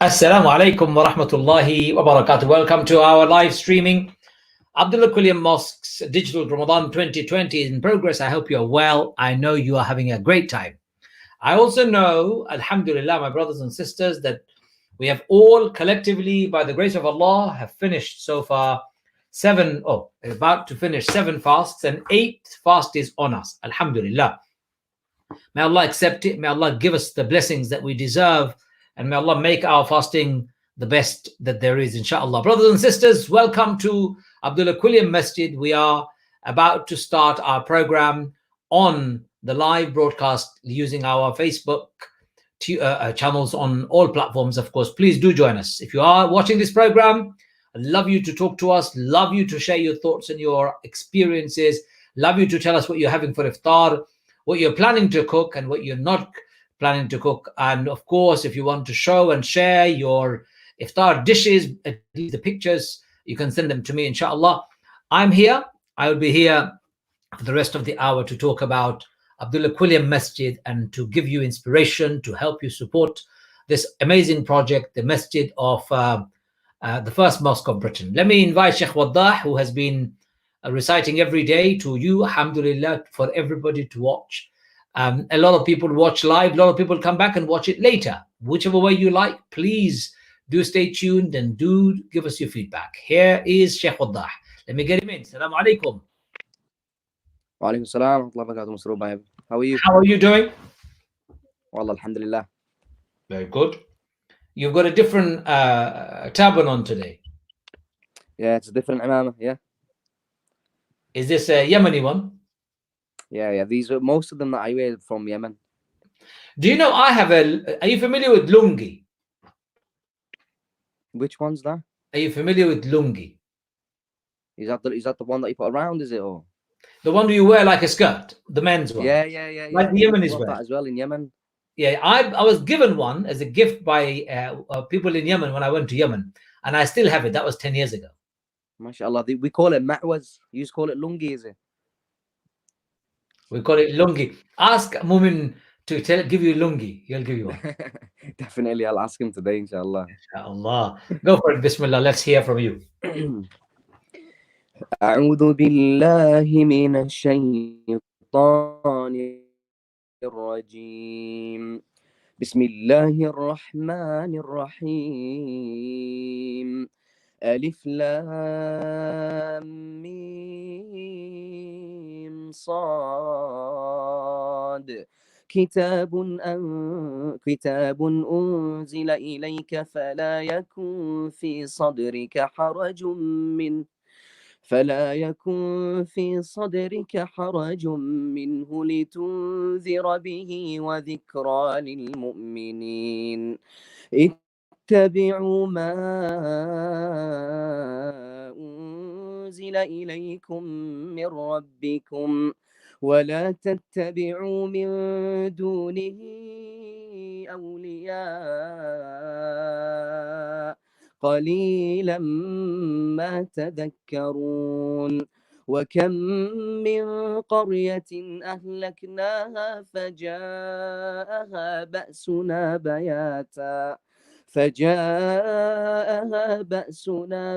Assalamu alaikum wa rahmatullahi wa barakatuh. Welcome to our live streaming. Abdullah Quilliam Mosque's Digital Ramadan 2020 is in progress. I hope you're well. I know you are having a great time. I also know, Alhamdulillah, my brothers and sisters, that we have all collectively, by the grace of Allah, have finished so far about to finish 7 fasts, and 8th fast is on us. Alhamdulillah. May Allah accept it. May Allah give us the blessings that we deserve. And may Allah make our fasting the best that there is, inshallah. Brothers and sisters, welcome to Abdullah Quilliam Masjid. We are about to start our program on the live broadcast using our Facebook channels on all platforms, of course. Please do join us. If you are watching this program, I'd love you to talk to us, love you to share your thoughts and your experiences, love you to tell us what you're having for iftar, what you're planning to cook and what you're not planning to cook. And of course, if you want to show and share your iftar dishes, at least the pictures, you can send them to me, inshallah. I'm here. I will be here for the rest of the hour to talk about Abdullah Quilliam Masjid and to give you inspiration, to help you support this amazing project, the Masjid of the first mosque of Britain. Let me invite Sheikh Waddah, who has been reciting every day, to you, alhamdulillah, for everybody to watch. A lot of people watch live, a lot of people come back and watch it later. Whichever way you like, please do stay tuned and do give us your feedback. Here is Sheikh Waddah. Let me get him in. Assalamu alaikum. Wa alaikum salam wa rahmatullahi wa barakatuh. How are you? How are you doing? Wallah, alhamdulillah. Very good. You've got a different turban on today. Yeah, it's a different imamah, yeah. Is this a Yemeni one? Yeah. These are most of them that I wear from Yemen. Do you know are you familiar with lungi? Which one's that? Are you familiar with lungi? Is that the one that you put around, is it? Or the one you wear like a skirt, the men's one. Yeah. Like the Yemenis love wear. that as well in Yemen. Yeah, I was given one as a gift by people in Yemen when I went to Yemen, and I still have it. That was 10 years ago. MashaAllah. We call it ma'waz. You just call it lungi, is it? We call it lungi. Ask Mumin to give you lungi. He'll give you one. Definitely, I'll ask him today, inshallah. Inshallah. Go for it. Bismillah. Let's hear from you. أعوذ بالله من الشيطان الرجيم. بسم الله الرحمن الرحيم. ألف لام ميم صاد كتاب أنزل إليك فلا يكن في صدرك حرج منه لتنذر به وذكرى للمؤمنين. اتبعوا ما أنزل إليكم من ربكم ولا تتبعوا من دونه أولياء قليلا ما تذكرون. وكم من قرية أهلكناها فجاءها بأسنا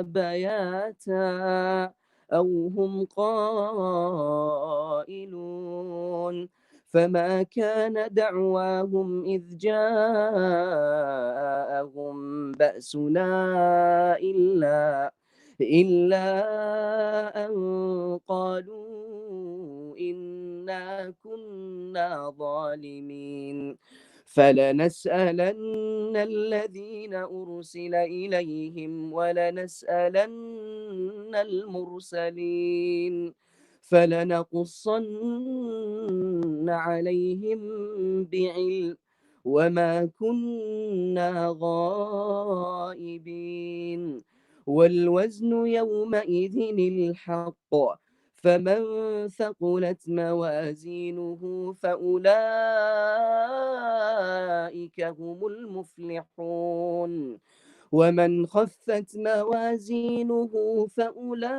بياتا أو هم قائلون. فما كان دعواهم إذ جاءهم بأسنا إلا أن قالوا إنا كنا ظالمين. فلنسألن الذين أرسل إليهم ولنسألن المرسلين فلنقصن عليهم بعلم وما كنا غائبين. والوزن يومئذ الحق فمن ثقلت موازينه فأولئك هم المفلحون. ومن خفت موازينه فأولئك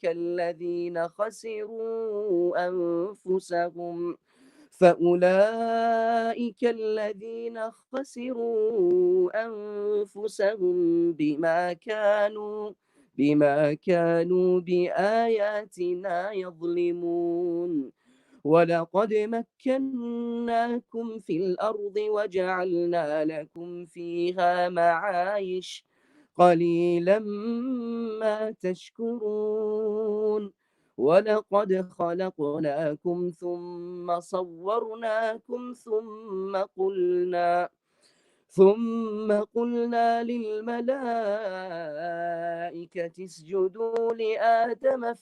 الذين خسروا فأولئك الذين خسروا أنفسهم بما كانوا بآياتنا يظلمون. ولقد مكناكم في الأرض وجعلنا لكم فيها معايش قليلا ما تشكرون. ولقد خلقناكم ثم صورناكم ثم قلنا للملائكة اسجدوا لآدم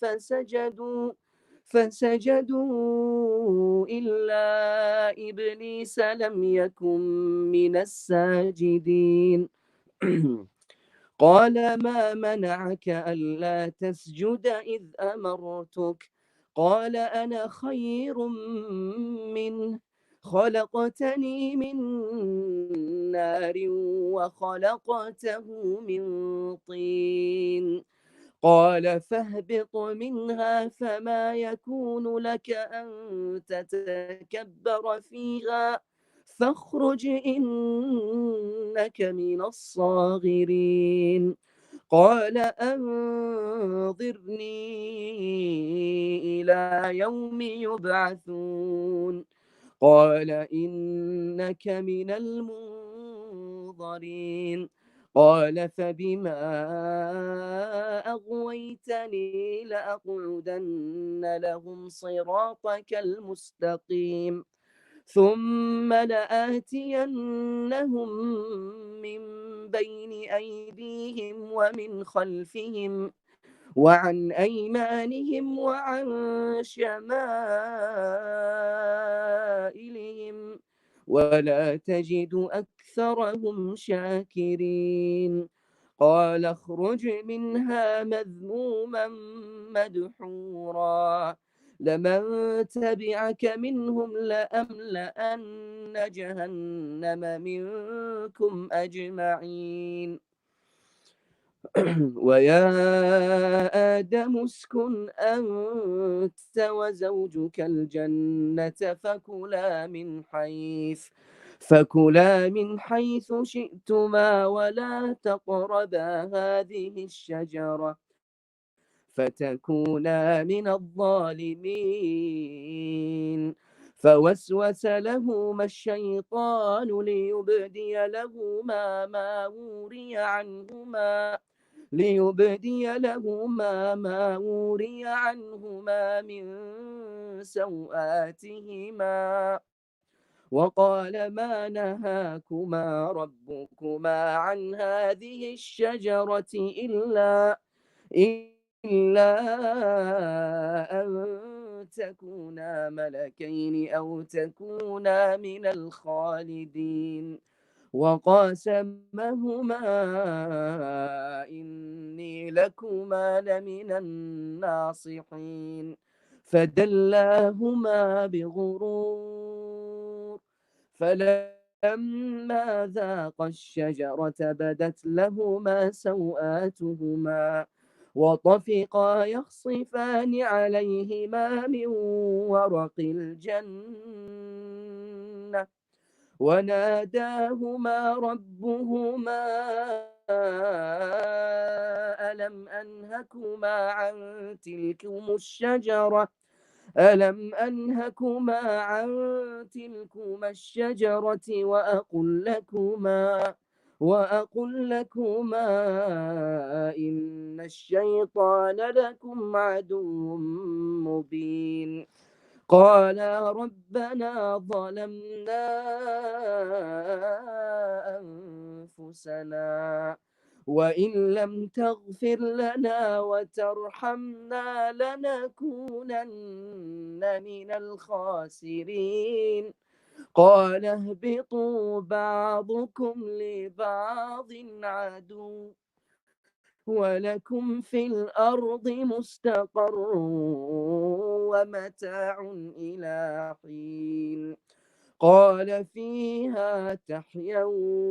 فسجدوا إلا إبليس لم يكن من الساجدين. قال ما منعك ألا تسجد إذ أمرتك؟ قال أنا خير منه، خلقتني من نار وخلقته من طين. قال فاهبط منها فما يكون لك أن تتكبر فيها فاخرج إنك من الصاغرين. قال أنظرني إلى يوم يبعثون. قال إنك من المنظرين. قال فبما أغويتني لأقعدن لهم صراطك المستقيم ثم لآتينهم من بين أيديهم ومن خلفهم وعن أيمانهم وعن شمائلهم ولا تجد أكثرهم شاكرين. قال اخرج منها مذموما مدحورا لمن تبعك منهم لأملأن جهنم منكم أجمعين. ويا آدم اسكن أنت وزوجك الجنة فكلا من حيث شئتما ولا تقربا هذه الشجرة فتكونا من الظالمين. فوسوس لهما الشيطان ليبدي لهما ما وري عنهما من سوآتهما وقال ما نهاكما ربكما عن هذه الشجرة إلا أن تكونا ملكين أو تكونا من الخالدين. وقاسمهما إني لكما لمن الناصحين فدلاهما بغرور فلما ذاقا الشجرة بدت لهما سوآتهما وطفقا يخصفان عليهما من ورق الجنة وناداهما ربهما ألم أنهكما عن تلكما الشجرة وأقل لكما إن الشيطان لكم عدو مبين. قالا ربنا ظلمنا أنفسنا وإن لم تغفر لنا وترحمنا لنكونن من الخاسرين. قال اهبطوا بعضكم لبعض عدو ولكم في الأرض مستقر ومتاع إلى حين. قال فيها تحيون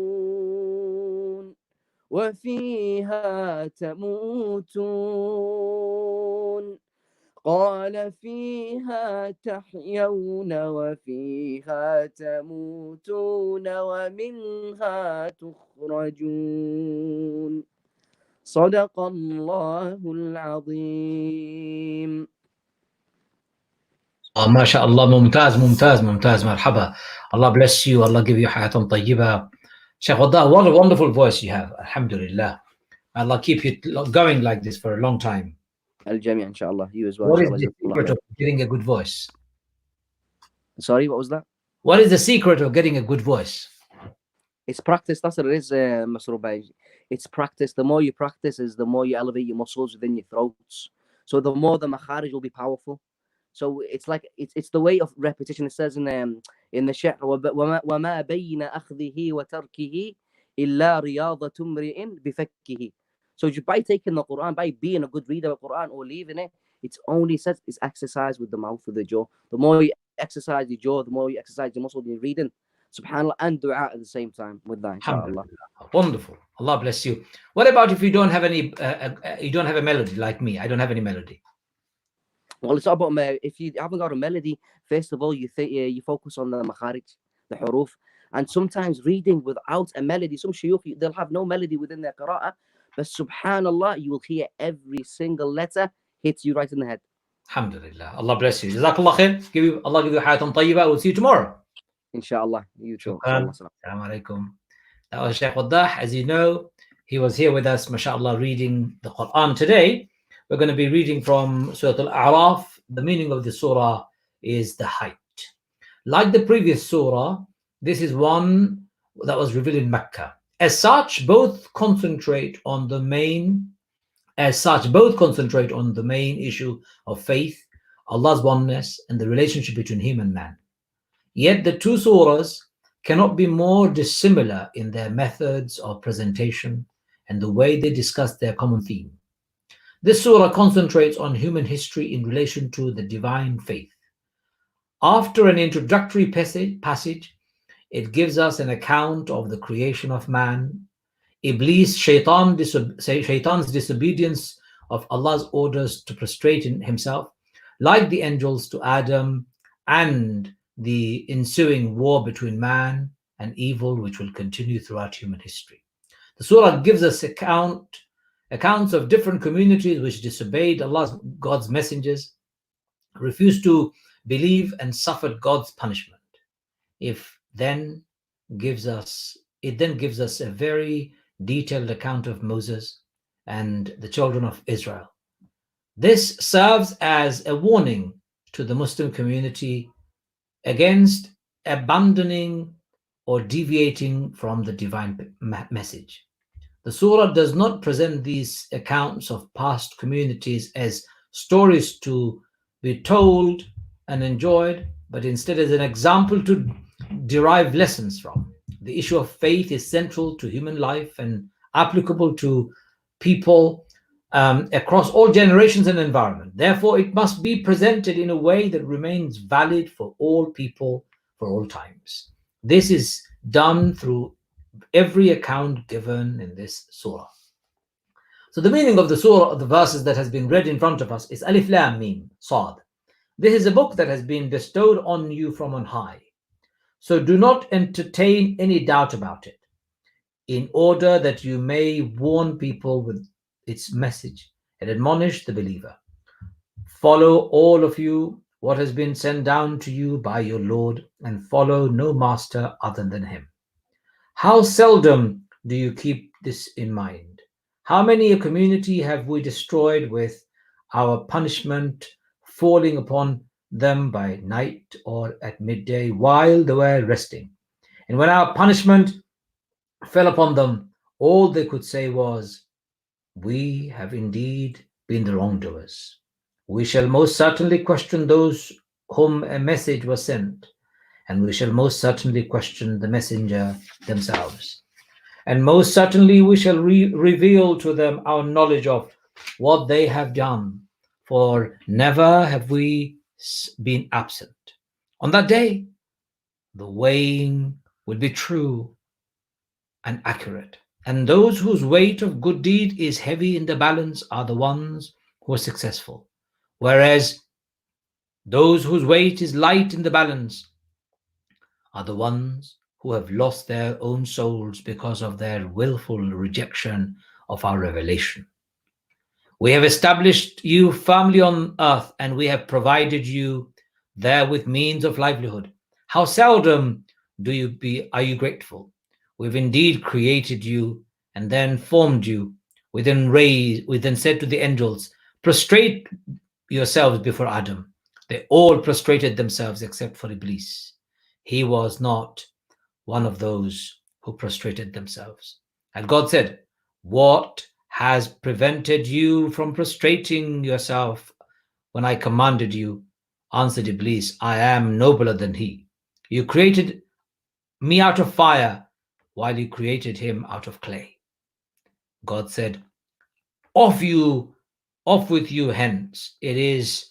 وفيها تموتون قال فيها تحيون وفيها تموتون ومنها تخرجون صدق الله العظيم. ما شاء الله ممتاز ممتاز ممتاز مرحبا. Allah bless you. Allah give you hayatan tayyiba. Shaykh Waddah, what a wonderful voice you have. Alhamdulillah. Allah keep you going like this for a long time. الجميع إن شاء الله. You as well. What إن is شاء الله. the secret of getting a good voice? Sorry, what was that? What is the secret of getting a good voice? It's practice. That's what it is, Mr. Ubay. It's practice. The more you practice is the more you elevate your muscles within your throats. So the more the makharij will be powerful. So it's like it's the way of repetition. It says in the shi'r وما بين أخذه وتركه إلا رياضة امرئ بفكه. So just by taking the Quran, by being a good reader of the Quran or leaving it, it's only says it's exercise with the mouth, with the jaw. The more you exercise your jaw, the more you exercise your muscle, you're reading, subhanallah, and dua at the same time with that, inshallah. Wonderful. Allah bless you. What about if you don't have any, you don't have a melody like me? I don't have any melody. Well, it's not about if you haven't got a melody. First of all, you focus on the makharij, the huruf, and sometimes reading without a melody. Some shuyukh, they'll have no melody within their qira'ah, but subhanallah, you will hear every single letter hits you right in the head. Alhamdulillah. Allah bless you. Jazakallah khair. Allah give you hayatan tayyiba. We'll see you tomorrow. Inshallah. You too. Assalamu alaikum. That was Shaykh Waddah. As you know, he was here with us, mashallah, reading the Quran today. We're going to be reading from Surah Al-A'raf. The meaning of the surah is the height. Like the previous surah, this is one that was revealed in Mecca. As such, both concentrate on the main issue of faith, Allah's oneness, and the relationship between him and man. Yet the two surahs cannot be more dissimilar in their methods of presentation and the way they discuss their common theme. This surah concentrates on human history in relation to the divine faith. After an introductory passage, it gives us an account of the creation of man, Iblis, Shaitan's disobedience of Allah's orders to prostrate in himself, like the angels to Adam, and the ensuing war between man and evil, which will continue throughout human history. The surah gives us accounts of different communities which disobeyed God's messengers, refused to believe, and suffered God's punishment. It then gives us a very detailed account of Moses and the children of Israel. This serves as a warning to the Muslim community against abandoning or deviating from the divine message. The surah does not present these accounts of past communities as stories to be told and enjoyed, but instead as an example to derive lessons from. The issue of faith is central to human life and applicable to people across all generations and environment. Therefore, it must be presented in a way that remains valid for all people for all times. This is done through every account given in this surah. So the meaning of the surah, of the verses that has been read in front of us, is Alif Lam Mim Sad. This is a book that has been bestowed on you from on high. So do not entertain any doubt about it, in order that you may warn people with its message and admonish the believer. Follow all of you what has been sent down to you by your Lord, and follow no master other than him. How seldom do you keep this in mind? How many a community have we destroyed with our punishment falling upon them by night or at midday while they were resting? And when our punishment fell upon them, all they could say was, "We have indeed been the wrongdoers. We shall most certainly question those whom a message was sent, and we shall most certainly question the messenger themselves. And most certainly we shall reveal to them our knowledge of what they have done, for never have we been absent. On that day, the weighing will be true and accurate, and those whose weight of good deed is heavy in the balance are the ones who are successful. Whereas those whose weight is light in the balance are the ones who have lost their own souls because of their willful rejection of our revelation. We have established you firmly on earth, and we have provided you there with means of livelihood. How seldom are you grateful? We've indeed created you and then formed you. We then said to the angels, prostrate yourselves before Adam. They all prostrated themselves except for Iblis. He was not one of those who prostrated themselves. And God said, what has prevented you from prostrating yourself when I commanded you? Answered Iblis, I am nobler than he. You created me out of fire while you created him out of clay. God said, off with you hence. It is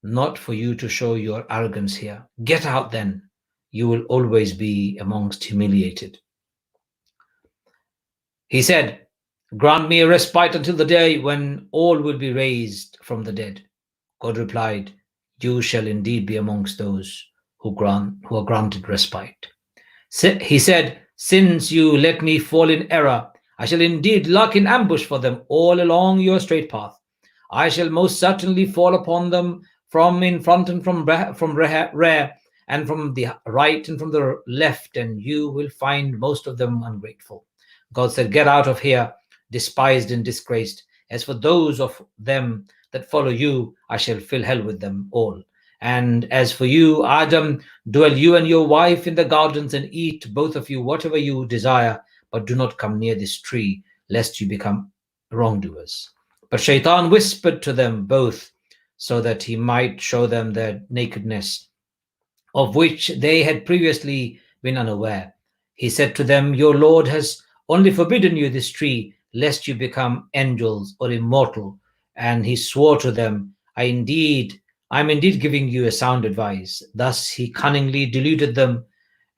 not for you to show your arrogance here. Get out then. You will always be amongst humiliated. He said, grant me a respite until the day when all will be raised from the dead. God replied, you shall indeed be amongst those who are granted respite. He said, since you let me fall in error, I shall indeed lurk in ambush for them all along your straight path. I shall most certainly fall upon them from in front and from rear and from the right and from the left, and you will find most of them ungrateful. God said, get out of here, despised and disgraced. As for those of them that follow you, I shall fill hell with them all. And as for you, Adam, dwell you and your wife in the gardens and eat, both of you, whatever you desire, but do not come near this tree, lest you become wrongdoers. But Shaitan whispered to them both so that he might show them their nakedness, of which they had previously been unaware. He said to them, your Lord has only forbidden you this tree, lest you become angels or immortal. And he swore to them, I'm indeed giving you a sound advice. Thus he cunningly deluded them.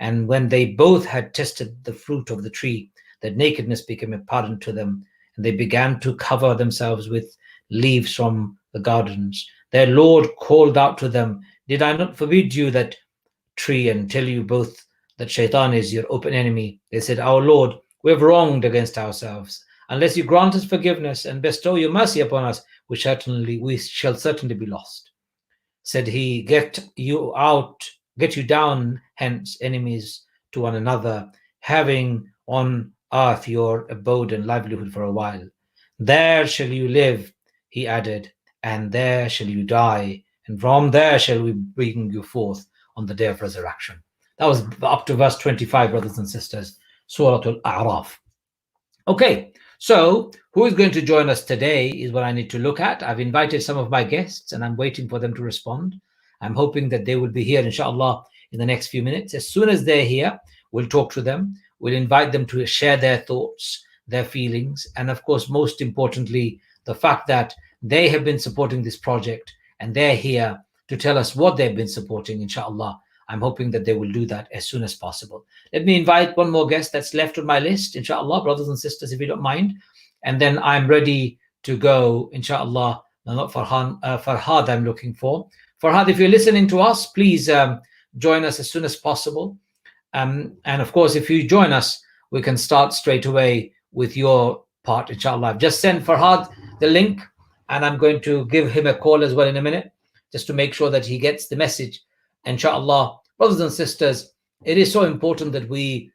And when they both had tasted the fruit of the tree, their nakedness became apparent to them, and they began to cover themselves with leaves from the gardens. Their Lord called out to them, did I not forbid you that tree and tell you both that Shaitan is your open enemy? They said, our Lord, we have wronged against ourselves. Unless you grant us forgiveness and bestow your mercy upon us, we shall certainly be lost. Said he, get you down hence, enemies to one another, having on earth your abode and livelihood for a while. There shall you live, he added, and there shall you die, and from there shall we bring you forth on the day of resurrection. That was up to verse 25, brothers and sisters, Surah Al-A'raf. Okay, so who is going to join us today is what I need to look at. I've invited some of my guests and I'm waiting for them to respond. I'm hoping that they will be here, inshallah, in the next few minutes. As soon as they're here, we'll talk to them. We'll invite them to share their thoughts, their feelings, and of course, most importantly, the fact that they have been supporting this project and they're here to tell us what they've been supporting, inshallah. I'm hoping that they will do that as soon as possible. Let me invite one more guest that's left on my list, inshallah, brothers and sisters, if you don't mind. And then I'm ready to go, inshallah. No, not Farhad I'm looking for. Farhad, if you're listening to us, please join us as soon as possible. And of course, if you join us, we can start straight away with your part, inshallah. I've just sent Farhad the link, and I'm going to give him a call as well in a minute, just to make sure that he gets the message. Inshallah, brothers and sisters, it is so important that we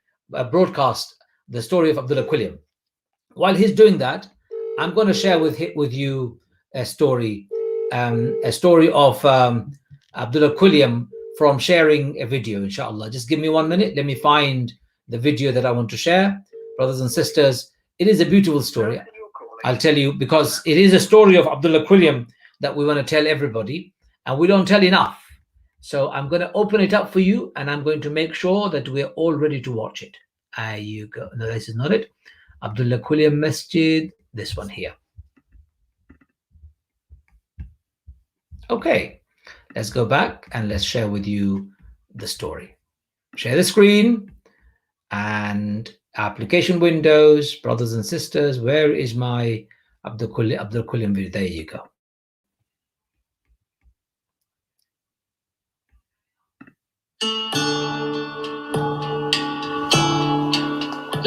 broadcast the story of Abdullah Quilliam. While he's doing that, I'm going to share with you a story of Abdullah Quilliam from sharing a video, inshallah. Just give me 1 minute. Let me find the video that I want to share. Brothers and sisters, it is a beautiful story. I'll tell you, because it is a story of Abdullah Quilliam that we want to tell everybody, and we don't tell enough. So I'm going to open it up for you, and I'm going to make sure that we're all ready to watch it. There you go. No, this is not it. Abdullah Quilliam Masjid, this one here. Okay, let's go back and let's share with you the story. Share the screen and application windows. Brothers and sisters, where is my Abdullah Quilliam video? There you go.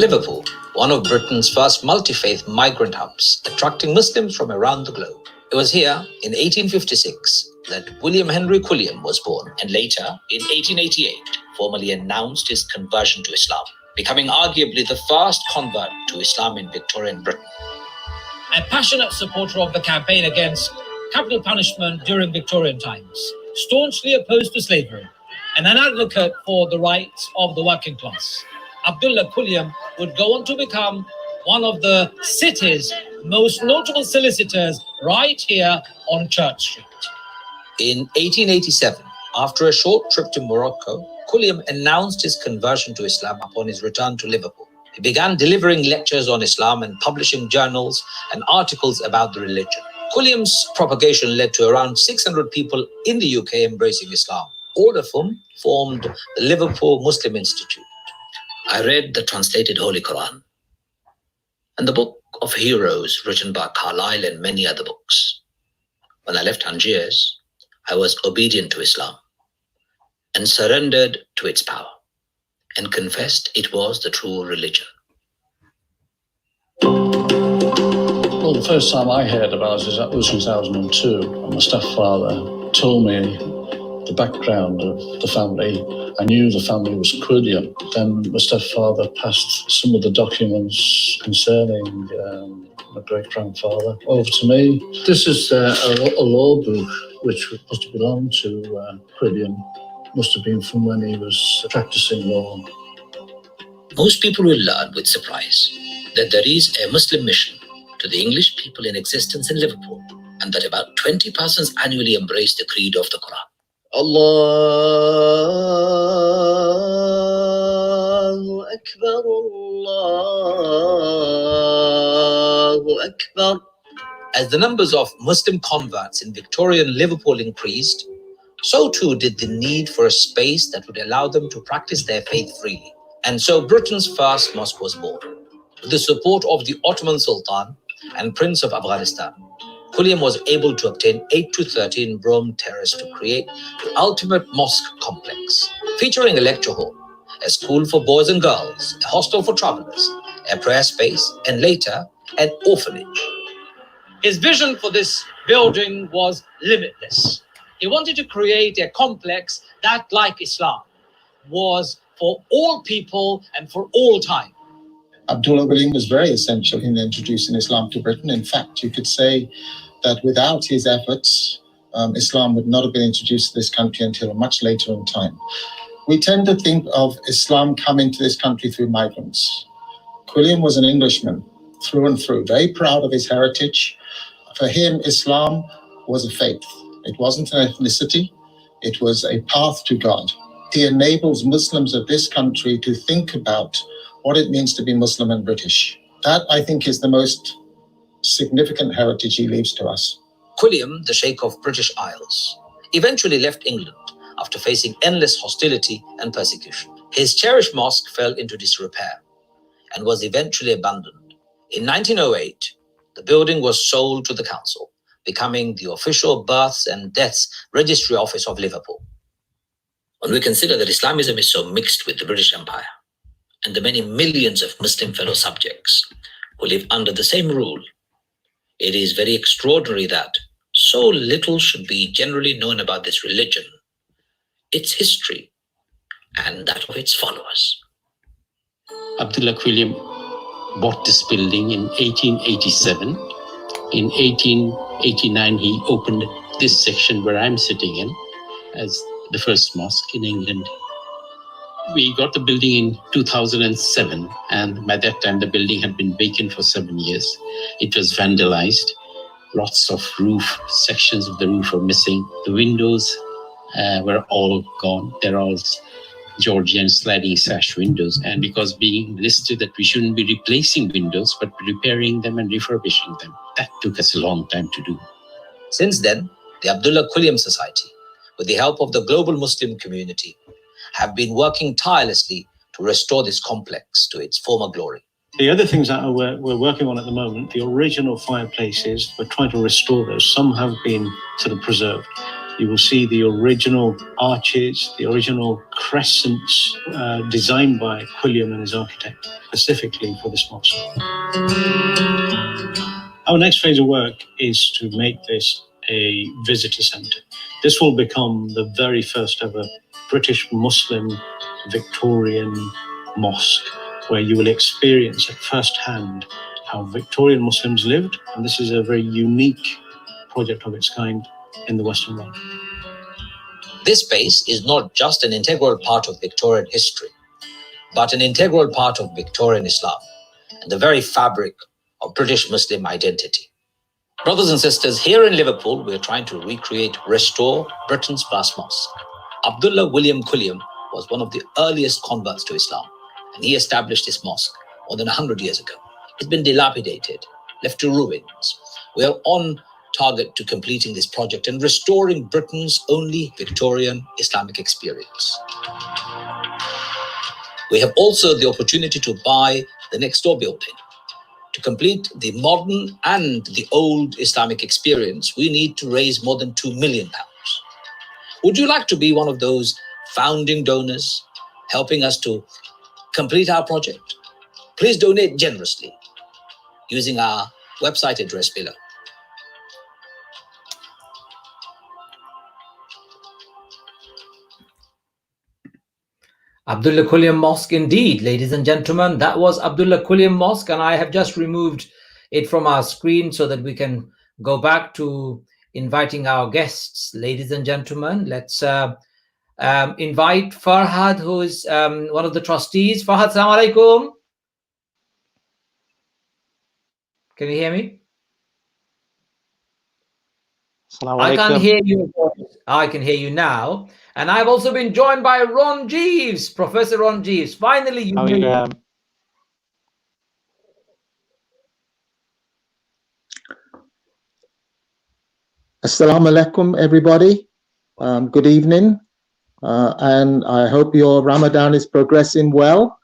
Liverpool, one of Britain's first multi-faith migrant hubs, attracting Muslims from around the globe. It was here in 1856 that William Henry Quilliam was born, and later, in 1888, formally announced his conversion to Islam, becoming arguably the first convert to Islam in Victorian Britain. A passionate supporter of the campaign against capital punishment during Victorian times, staunchly opposed to slavery, and an advocate for the rights of the working class, Abdullah Quilliam would go on to become one of the city's most notable solicitors right here on Church Street. In 1887, after a short trip to Morocco, Quilliam announced his conversion to Islam upon his return to Liverpool. He began delivering lectures on Islam and publishing journals and articles about the religion. Quilliam's propagation led to around 600 people in the UK embracing Islam, all of whom formed the Liverpool Muslim Institute. I read the translated Holy Quran and the Book of Heroes written by Carlyle and many other books. When I left Algiers, I was obedient to Islam and surrendered to its power and confessed it was the true religion. Well, the first time I heard about it was 2002, and my stepfather told me the background of the family. I knew the family was Quilliam. Then my stepfather passed some of the documents concerning my great-grandfather over to me. This is a law book which must have belonged to Quilliam. Must have been from when he was practicing law. Most people will learn with surprise that there is a Muslim mission to the English people in existence in Liverpool, and that about 20 persons annually embrace the creed of the Quran. Allahu Akbar, Allahu Akbar. As the numbers of Muslim converts in Victorian Liverpool increased, so too did the need for a space that would allow them to practice their faith freely. And so Britain's first mosque was born. With the support of the Ottoman Sultan and Prince of Afghanistan, Quilliam was able to obtain 8 to 13 Rome Terrace to create the ultimate mosque complex, featuring a lecture hall, a school for boys and girls, a hostel for travelers, a prayer space, and later, an orphanage. His vision for this building was limitless. He wanted to create a complex that, like Islam, was for all people and for all time. Abdullah Quilliam was very essential in introducing Islam to Britain. In fact, you could say that without his efforts, Islam would not have been introduced to this country until much later in time. We tend to think of Islam coming to this country through migrants. Quilliam was an Englishman through and through, very proud of his heritage. For him, Islam was a faith. It wasn't an ethnicity. It was a path to God. He enables Muslims of this country to think about what it means to be Muslim and British. That, I think, is the most significant heritage he leaves to us. Quilliam, the Sheikh of British Isles, eventually left England after facing endless hostility and persecution. His cherished mosque fell into disrepair and was eventually abandoned. In 1908, the building was sold to the council, becoming the official births and deaths registry office of Liverpool. When we consider that Islamism is so mixed with the British Empire and the many millions of Muslim fellow subjects who live under the same rule, it is very extraordinary that so little should be generally known about this religion, its history, and that of its followers. Abdullah Quilliam bought this building in 1887. In 1889, he opened this section where I'm sitting in as the first mosque in England. We got the building in 2007, and by that time the building had been vacant for 7 years. It was vandalized. Lots of sections of the roof were missing. The windows were all gone. They're all Georgian sliding sash windows. And because being listed that we shouldn't be replacing windows, but repairing them and refurbishing them, that took us a long time to do. Since then, the Abdullah Quilliam Society, with the help of the global Muslim community, have been working tirelessly to restore this complex to its former glory. The other things that we're working on at the moment, the original fireplaces, we're trying to restore those. Some have been sort of preserved. You will see the original arches, the original crescents designed by Quilliam and his architect, specifically for this mosque. Our next phase of work is to make this a visitor centre. This will become the very first ever British Muslim Victorian mosque, where you will experience at first hand how Victorian Muslims lived. And this is a very unique project of its kind in the Western world. This space is not just an integral part of Victorian history, but an integral part of Victorian Islam and the very fabric of British Muslim identity. Brothers and sisters, here in Liverpool, we're trying to recreate, restore Britain's vast mosque. Abdullah William Quilliam was one of the earliest converts to Islam, and he established this mosque more than 100 years ago. It's been dilapidated, left to ruins. We are on target to completing this project and restoring Britain's only Victorian Islamic experience. We have also the opportunity to buy the next door building. To complete the modern and the old Islamic experience, we need to raise more than £2 million. Would you like to be one of those founding donors helping us to complete our project? Please donate generously using our website address below. Abdullah Quilliam Mosque indeed, ladies and gentlemen. That was Abdullah Quilliam Mosque, and I have just removed it from our screen so that we can go back to inviting our guests. Ladies and gentlemen, let's invite Farhad, who is one of the trustees. Farhad, assalamu alaikum. Can you hear me? I can't hear you. I can hear you now. And I've also been joined by Ron Jeeves, Professor Ron Jeeves. Finally, you Assalamu alaikum, everybody. Good evening. And I hope your Ramadan is progressing well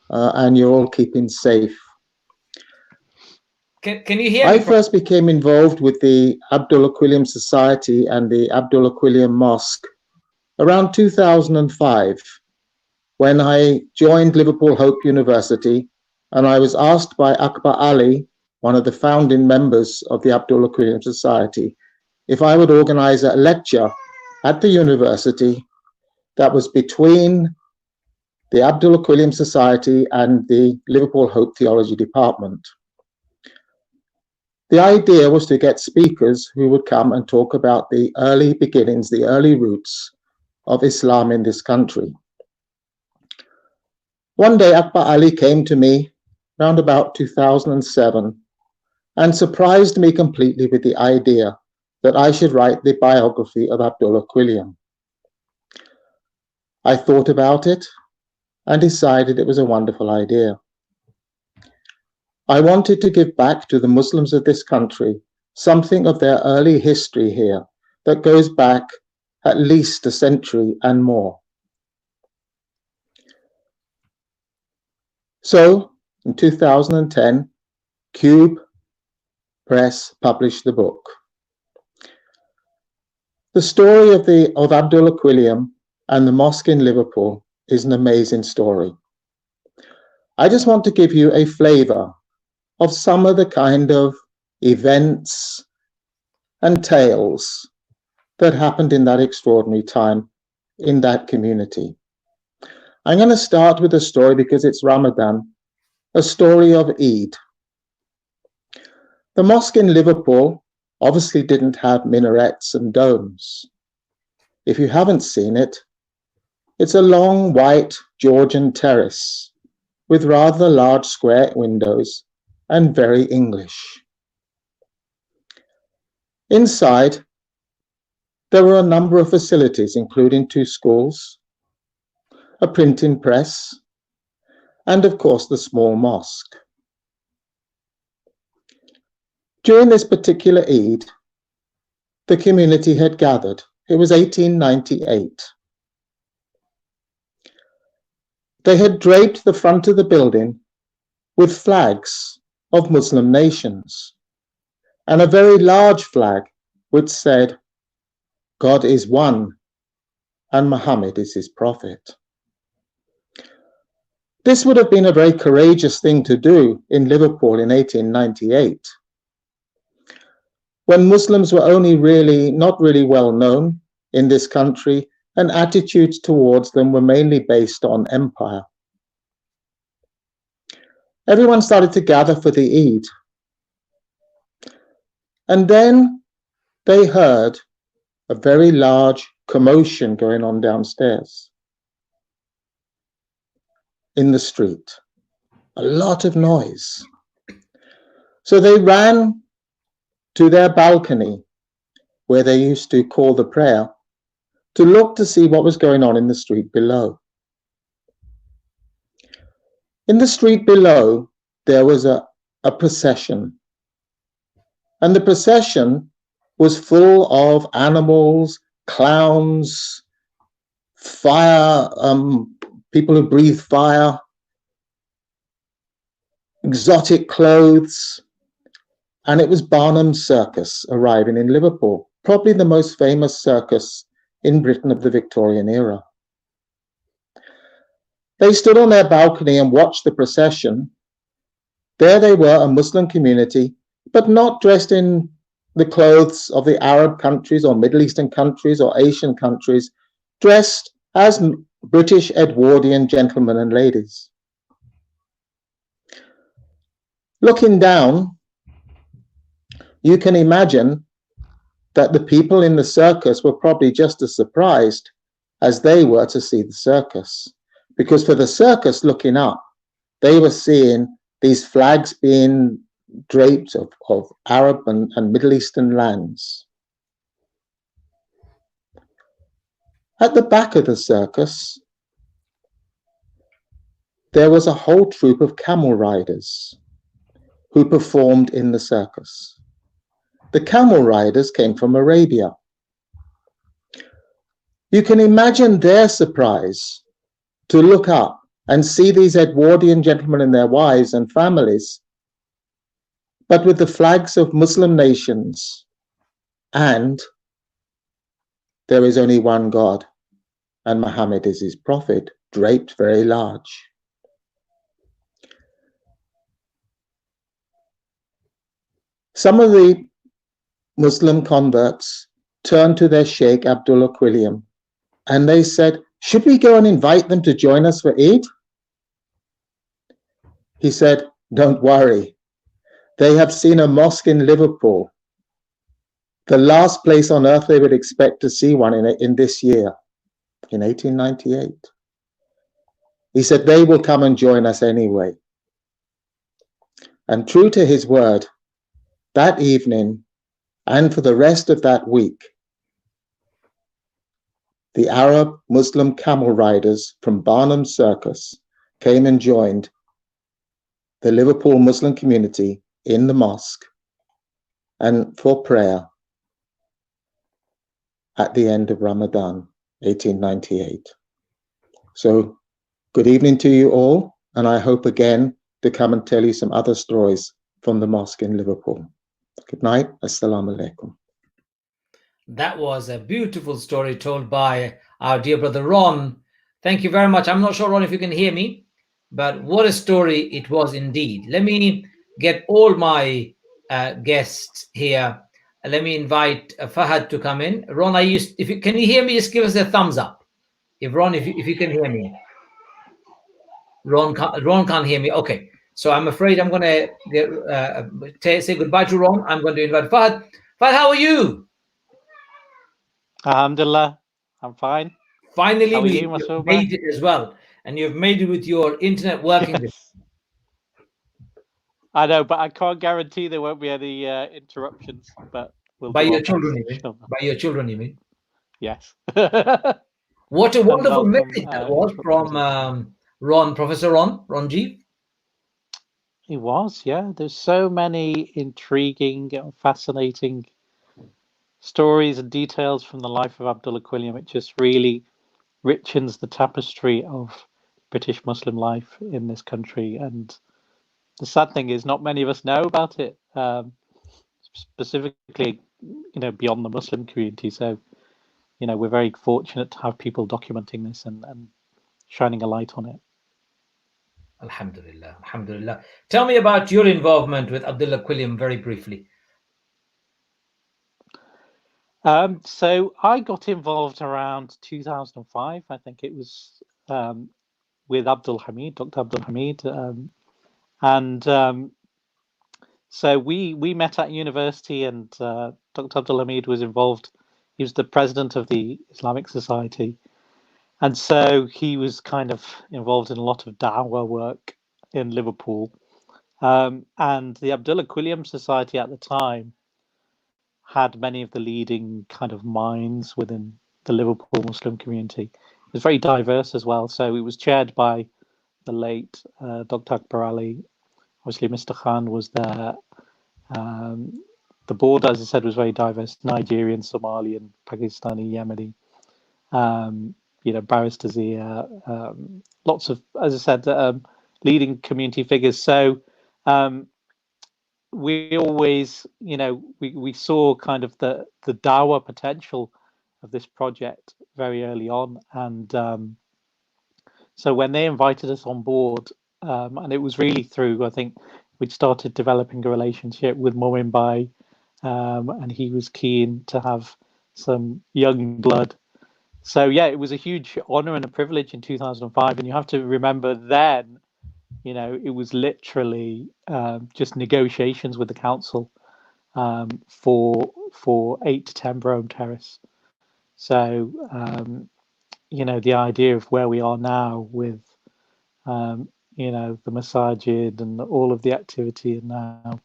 and you're all keeping safe. Can you hear me? I first became involved with the Abdullah Quilliam Society and the Abdullah Quilliam Mosque around 2005, when I joined Liverpool Hope University, and I was asked by Akbar Ali, one of the founding members of the Abdullah Quilliam Society, if I would organize a lecture at the university that was between the Abdullah Quilliam Society and the Liverpool Hope Theology Department. The idea was to get speakers who would come and talk about the early beginnings, the early roots of Islam in this country. One day, Akbar Ali came to me around about 2007 and surprised me completely with the idea that I should write the biography of Abdullah Quilliam. I thought about it and decided it was a wonderful idea. I wanted to give back to the Muslims of this country something of their early history here that goes back at least a century and more. So, in 2010, Cube Press published the book. The story of Abdullah Quilliam and the mosque in Liverpool is an amazing story. I just want to give you a flavor of some of the kind of events and tales that happened in that extraordinary time in that community. I'm going to start with a story because it's Ramadan, a story of Eid. The mosque in Liverpool obviously didn't have minarets and domes. If you haven't seen it, it's a long white Georgian terrace with rather large square windows and very English. Inside, there were a number of facilities, including 2 schools, a printing press, and of course the small mosque. During this particular Eid, the community had gathered. It was 1898. They had draped the front of the building with flags of Muslim nations, and a very large flag which said, God is one, and Muhammad is his prophet. This would have been a very courageous thing to do in Liverpool in 1898, when Muslims were not really well known in this country, and attitudes towards them were mainly based on empire. Everyone started to gather for the Eid. And then they heard a very large commotion going on downstairs in the street, a lot of noise. So they ran to their balcony, where they used to call the prayer, to look to see what was going on in the street below. In the street below, there was a procession. And the procession was full of animals, clowns, fire, people who breathe fire, exotic clothes. And it was Barnum's Circus arriving in Liverpool, probably the most famous circus in Britain of the Victorian era. They stood on their balcony and watched the procession. There they were, a Muslim community, but not dressed in the clothes of the Arab countries or Middle Eastern countries or Asian countries, dressed as British Edwardian gentlemen and ladies. Looking down, you can imagine that the people in the circus were probably just as surprised as they were to see the circus. Because for the circus looking up, they were seeing these flags being draped of Arab and Middle Eastern lands. At the back of the circus, there was a whole troop of camel riders who performed in the circus. The camel riders came from Arabia. You can imagine their surprise to look up and see these Edwardian gentlemen and their wives and families, but with the flags of Muslim nations, and there is only one God, and Muhammad is his prophet, draped very large. Some of the Muslim converts turned to their Sheikh Abdullah Quilliam, and they said, "Should we go and invite them to join us for Eid?" He said, "Don't worry. They have seen a mosque in Liverpool, the last place on earth they would expect to see one in this year, in 1898. He said, "They will come and join us anyway." And true to his word, that evening, and for the rest of that week, the Arab Muslim camel riders from Barnum's Circus came and joined the Liverpool Muslim community in the mosque and for prayer at the end of Ramadan, 1898. So good evening to you all, and I hope again to come and tell you some other stories from the mosque in Liverpool. Good night. Assalamu alaikum. That was a beautiful story told by our dear brother Ron. Thank you very much. I'm not sure, Ron, if you can hear me, but what a story it was indeed. Let me get all my guests here. Let me invite Fahad to come in. Ron, can you hear me? Just give us a thumbs up. If you can hear me. Ron can't hear me. Okay. So I'm afraid I'm going to say goodbye to Ron. I'm going to invite Fahad. Fahad, how are you? Alhamdulillah, I'm fine. Finally, you, you've made it as well. And you've made it with your internet working. Yes. I know, but I can't guarantee there won't be any interruptions. But by your children, you mean? By your children, you mean? Yes. What a wonderful message that was from Professor Ron G. It was, yeah. There's so many intriguing, fascinating stories and details from the life of Abdullah Quilliam. It just really richens the tapestry of British Muslim life in this country. And the sad thing is, not many of us know about it, specifically, beyond the Muslim community. So we're very fortunate to have people documenting this and shining a light on it. Alhamdulillah, alhamdulillah. Tell me about your involvement with Abdullah Quilliam very briefly. So I got involved around 2005. I think it was with Dr. Abdul Hamid, so we met at university, and Dr. Abdul Hamid was involved. He was the president of the Islamic Society, and so he was kind of involved in a lot of dawah work in Liverpool. And the Abdullah Quilliam Society at the time had many of the leading kind of minds within the Liverpool Muslim community. It was very diverse as well. So it was chaired by the late Dr. Akbar Ali. Obviously, Mr. Khan was there. The board, as I said, was very diverse: Nigerian, Somalian, Pakistani, Yemeni. Barristers here, lots of, as I said, leading community figures. So we always, we saw kind of the dawah potential of this project very early on, and so when they invited us on board, and it was really through, I think, we'd started developing a relationship with Moin Bai, and he was keen to have some young blood. So yeah, it was a huge honor and a privilege in 2005, and you have to remember then, it was literally just negotiations with the council for 8 to 10 Brougham Terrace. So the idea of where we are now with the masajid and all of the activity, and now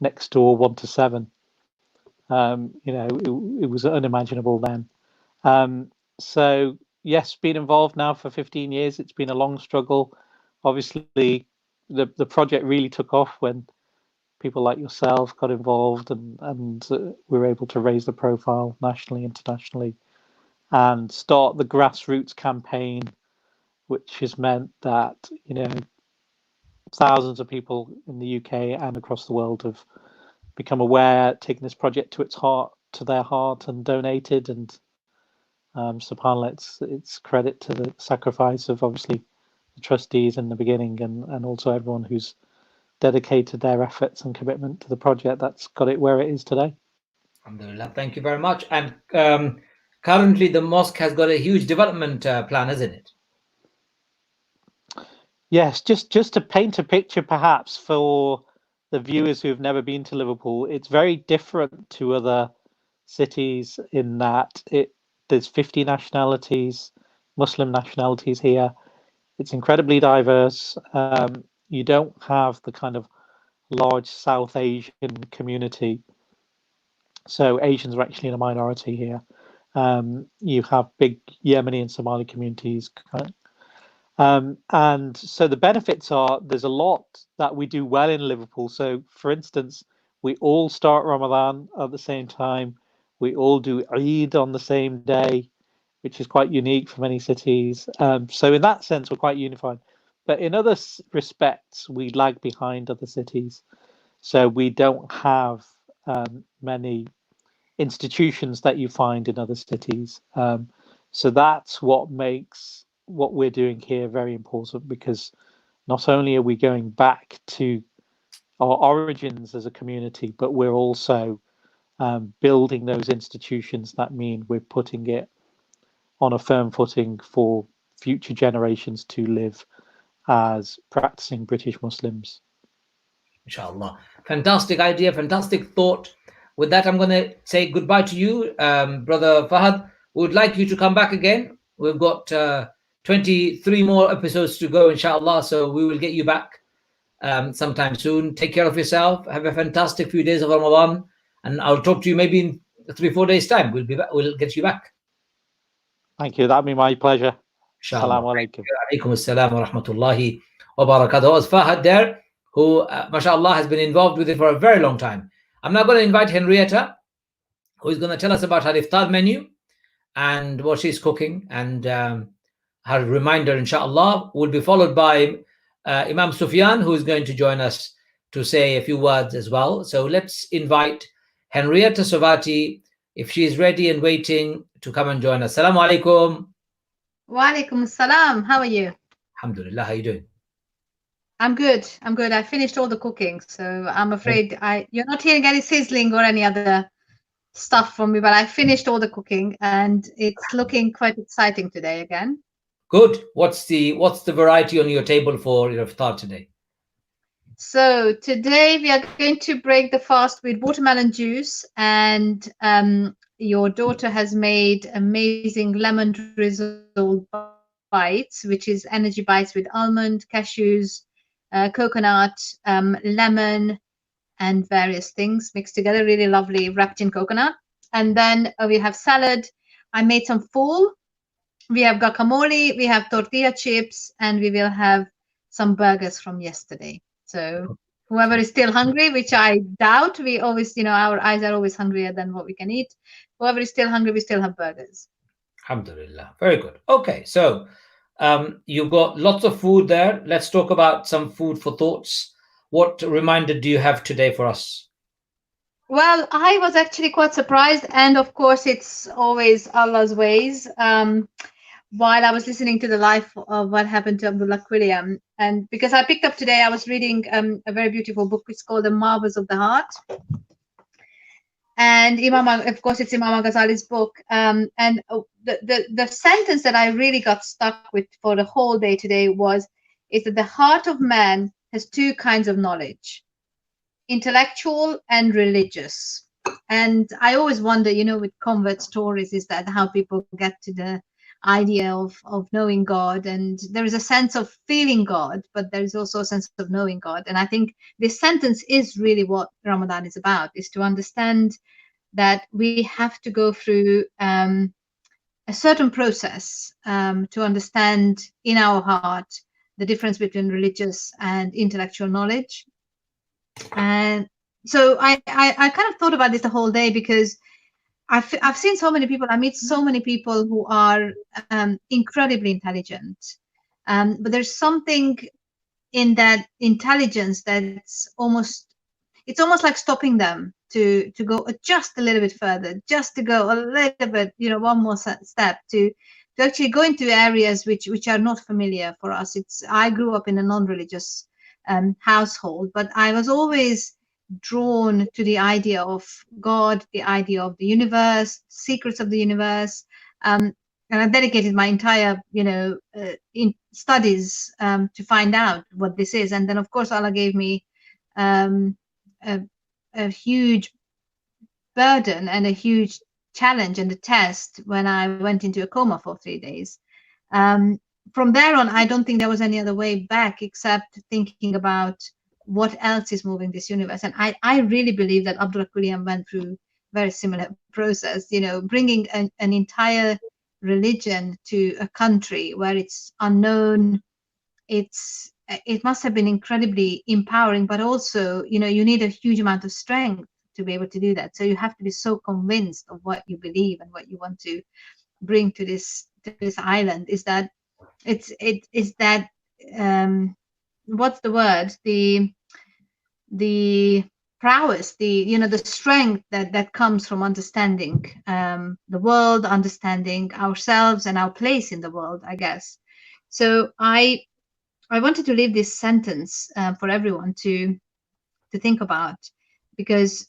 next door 1 to 7, it was unimaginable then. So yes, been involved now for 15 years. It's been a long struggle. Obviously, the project really took off when people like yourself got involved, and we were able to raise the profile nationally, internationally, and start the grassroots campaign, which has meant that thousands of people in the UK and across the world have become aware, taken this project to their heart, and donated. And subhanAllah, it's credit to the sacrifice of obviously the trustees in the beginning, and also everyone who's dedicated their efforts and commitment to the project that's got it where it is today. Alhamdulillah, thank you very much. And currently the mosque has got a huge development plan, isn't it? Yes, just to paint a picture perhaps for the viewers who have never been to Liverpool, it's very different to other cities in that there's 50 nationalities, Muslim nationalities here. It's incredibly diverse. You don't have the kind of large South Asian community. So Asians are actually in a minority here. You have big Yemeni and Somali communities. And so the benefits are, there's a lot that we do well in Liverpool. So for instance, we all start Ramadan at the same time. We all do Eid on the same day, which is quite unique for many cities. So in that sense, we're quite unified. But in other respects, we lag behind other cities. So we don't have many institutions that you find in other cities. So that's what makes what we're doing here very important, because not only are we going back to our origins as a community, but we're also building those institutions that mean we're putting it on a firm footing for future generations to live as practicing British Muslims. Inshallah. Fantastic idea, fantastic thought. With that, I'm going to say goodbye to you, Brother Fahad. We would like you to come back again. We've got 23 more episodes to go, inshallah, so we will get you back sometime soon. Take care of yourself. Have a fantastic few days of Ramadan, and I'll talk to you maybe in 3-4 days' time. We'll be back. We'll get you back. Thank you. That'd be my pleasure. Inshallah. Assalamu alaikum. Alaikum assalam wa rahmatullahi wa barakatuh. That was Fahad there, who, mashallah, has been involved with it for a very long time. I'm now going to invite Henrietta, who is going to tell us about her iftar menu and what she's cooking, and her reminder, inshallah, will be followed by Imam Sufyan, who is going to join us to say a few words as well. So let's invite Henrietta Sovati if she is ready and waiting to come and join us. Assalamu alaikum. Wa alaikum assalam. How are you? Alhamdulillah, how are you doing? I'm good. I'm good. I finished all the cooking, so I'm afraid you're not hearing any sizzling or any other stuff from me, but I finished all the cooking and it's looking quite exciting today again. Good. What's the variety on your table for your iftar today? So today we are going to break the fast with watermelon juice, and your daughter has made amazing lemon drizzle bites, which is energy bites with almond, cashews, coconut, lemon, and various things mixed together, really lovely, wrapped in coconut. And then we have salad. I made some fool. We have guacamole, we have tortilla chips, and we will have some burgers from yesterday. So whoever is still hungry, which I doubt, we always, our eyes are always hungrier than what we can eat. Whoever is still hungry, we still have burgers. Alhamdulillah. Very good. Okay, so you've got lots of food there. Let's talk about some food for thoughts. What reminder do you have today for us? Well, I was actually quite surprised, and of course, it's always Allah's ways. While I was listening to the life of what happened to Abdullah Quilliam, and because I picked up today, I was reading a very beautiful book. It's called The Marvels of the Heart. And of course, it's Imam Ghazali's book. And the sentence that I really got stuck with for the whole day today is that the heart of man has two kinds of knowledge, intellectual and religious. And I always wonder, with convert stories, is that how people get to the idea of knowing God. And there is a sense of feeling God, but there is also a sense of knowing God. And I think this sentence is really what Ramadan is about, is to understand that we have to go through a certain process to understand in our heart the difference between religious and intellectual knowledge. And so I kind of thought about this the whole day, because I've seen so many people, I meet so many people who are incredibly intelligent, but there's something in that intelligence that's almost like stopping them to go just a little bit further, just to go a little bit, one more step to actually go into areas which are not familiar for us. I grew up in a non-religious household, but I was always drawn to the idea of God, the idea of the universe, secrets of the universe, and I dedicated my entire, in studies to find out what this is. And then, of course, Allah gave me a huge burden and a huge challenge and a test when I went into a coma for 3 days. From there on, I don't think there was any other way back except thinking about what else is moving this universe. And I really believe that Abdullah Quilliam went through very similar process, bringing an entire religion to a country where it's unknown. It must have been incredibly empowering, but also, you need a huge amount of strength to be able to do that. So you have to be so convinced of what you believe and what you want to bring to this island. Is that what's the word? The prowess, the strength that comes from understanding the world, understanding ourselves and our place in the world, I guess. So I wanted to leave this sentence for everyone to think about, because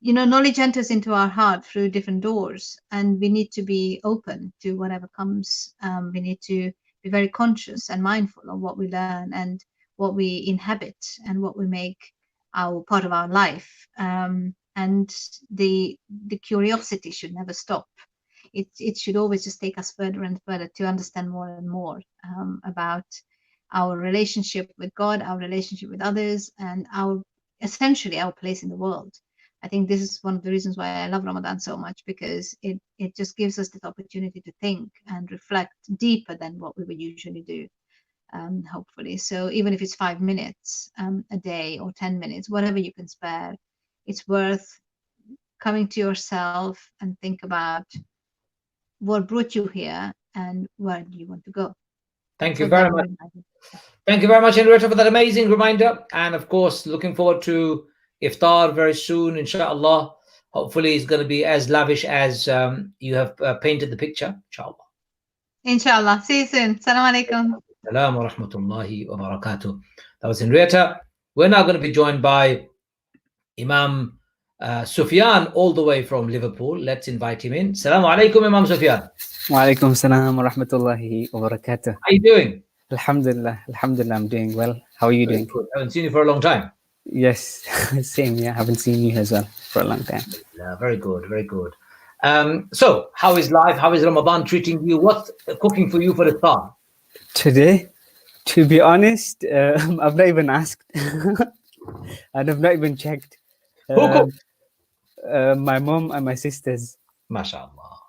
knowledge enters into our heart through different doors, and we need to be open to whatever comes. We need to be very conscious and mindful of what we learn and what we inhabit and what we make our part of our life. And the curiosity should never stop. It should always just take us further and further to understand more and more about our relationship with God, our relationship with others, and essentially our place in the world. I think this is one of the reasons why I love Ramadan so much, because it just gives us this opportunity to think and reflect deeper than what we would usually do, hopefully. So even if it's 5 minutes a day or 10 minutes, whatever you can spare, it's worth coming to yourself and think about what brought you here and where do you want to go. Thank you very much. Thank you very much, Henrietta, for that amazing reminder. And of course, looking forward to iftar very soon, inshallah. Hopefully, it's going to be as lavish as you have painted the picture, inshallah. Inshallah. See you soon. Assalamu alaikum. Assalamu wa rahmatullahi wa barakatuh. That was Henrietta. We're now going to be joined by Imam Sufyan, all the way from Liverpool. Let's invite him in. Assalamu alaikum, Imam Sufyan. Wa alaikum assalam wa rahmatullahi wa barakatuh. How are you doing? Alhamdulillah, I'm doing well. How are you doing? Good. I haven't seen you for a long time. Yes, same. Yeah, I haven't seen you as well for a long time. Yeah, very good, very good. So, how is life? How is Ramadan treating you? What's cooking for you for the start? Today, to be honest, I've not even asked, and I've not even checked. Who cooked? My mom and my sisters. MashaAllah.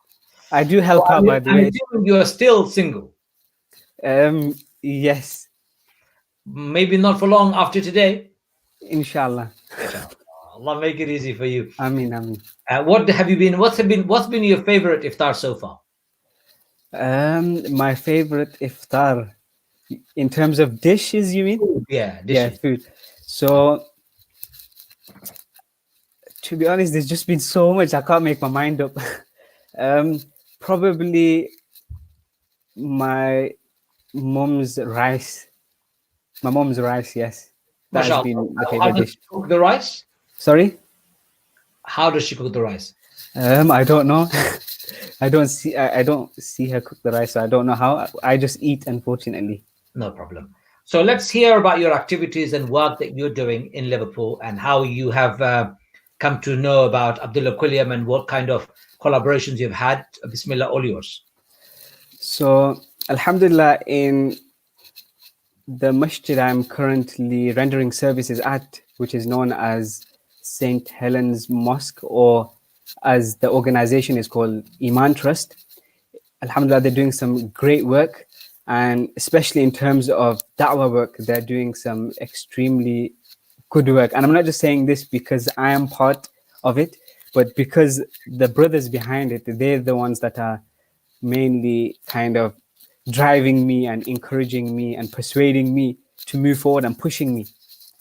I do help out, by the way. I'm assuming you are still single. Yes. Maybe not for long after today. Inshallah. Allah make it easy for you. Ameen, ameen. What have you been? What's been your favorite iftar so far? My favorite iftar, in terms of dishes, you mean? Food, yeah, dishes. Yeah, food. So, to be honest, there's just been so much I can't make my mind up. Probably my mom's rice. My mom's rice, yes. That has been my favorite dish. How does she cook the rice? Sorry? How does she cook the rice? I don't know. I don't see her cook the rice, so I don't know how. I just eat, unfortunately. No problem. So let's hear about your activities and work that you're doing in Liverpool and how you have come to know about Abdullah Quilliam and what kind of collaborations you've had. Bismillah, all yours. So, Alhamdulillah, in the masjid I'm currently rendering services at, which is known as St. Helens Mosque, or as the organization is called, Iman Trust. Alhamdulillah, they're doing some great work, and especially in terms of da'wah work, they're doing some extremely good work. And I'm not just saying this because I am part of it, but because the brothers behind it, they're the ones that are mainly kind of driving me and encouraging me and persuading me to move forward and pushing me.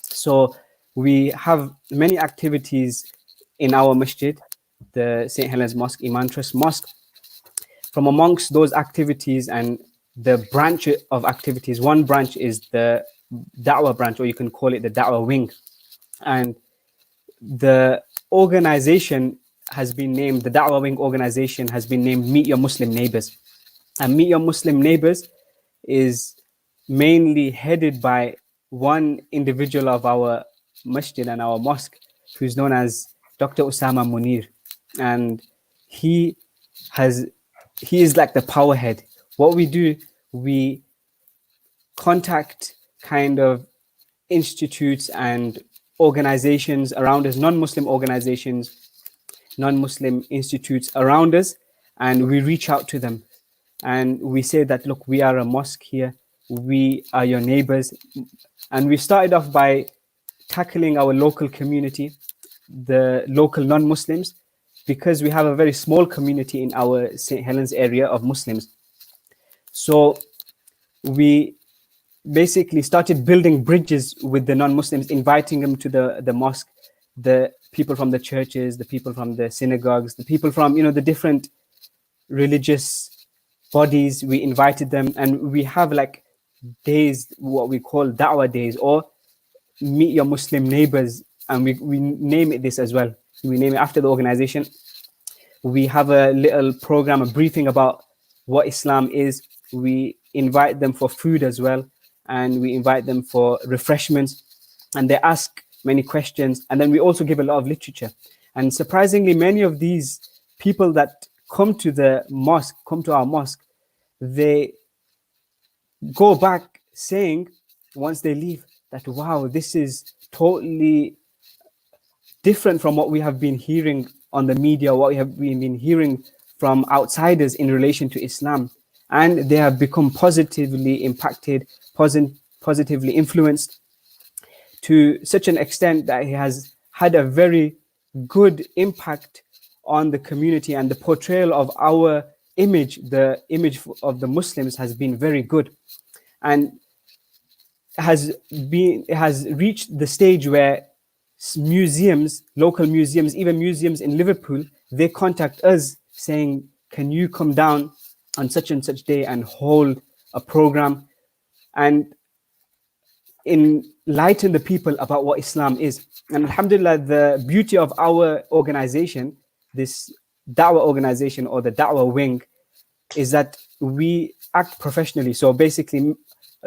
So we have many activities in our masjid, the St. Helens Mosque, Iman Trust Mosque. From amongst those activities and the branch of activities, one branch is the Da'wah branch, or you can call it the Da'wah wing. And the organization has been named, the Da'wah wing organization has been named Meet Your Muslim Neighbors. And Meet Your Muslim Neighbors is mainly headed by one individual of our masjid and our mosque, who's known as Dr. Usama Munir. And he is like the power head. What we do, we contact kind of institutes and organizations around us, non-Muslim organizations, non-Muslim institutes around us, and we reach out to them. And we say that, look, we are a mosque here. We are your neighbors. And we started off by tackling our local community, the local non-Muslims, because we have a very small community in our St. Helens area of Muslims. So we basically started building bridges with the non-Muslims, inviting them to the mosque, the people from the churches, the people from the synagogues, the people from, the different religious bodies. We invited them, and we have like days, what we call da'wah days, or Meet Your Muslim Neighbors, and we name it this as well. We name it after the organization. We have a little program, a briefing about what Islam is. We invite them for food as well, and we invite them for refreshments, and they ask many questions. And then we also give a lot of literature. And surprisingly, many of these people that come to our mosque, they go back saying, once they leave, that, wow, this is totally different from what we have been hearing on the media, what we have been hearing from outsiders in relation to Islam. And they have become positively impacted, positively influenced, to such an extent that it has had a very good impact on the community, and the portrayal of our image, the image of the Muslims, has been very good, and it has reached the stage where museums, local museums, even museums in Liverpool, they contact us saying, can you come down on such and such day and hold a program and enlighten the people about what Islam is. And alhamdulillah, the beauty of our organization, this da'wah organization or the da'wah wing, is that we act professionally. So basically,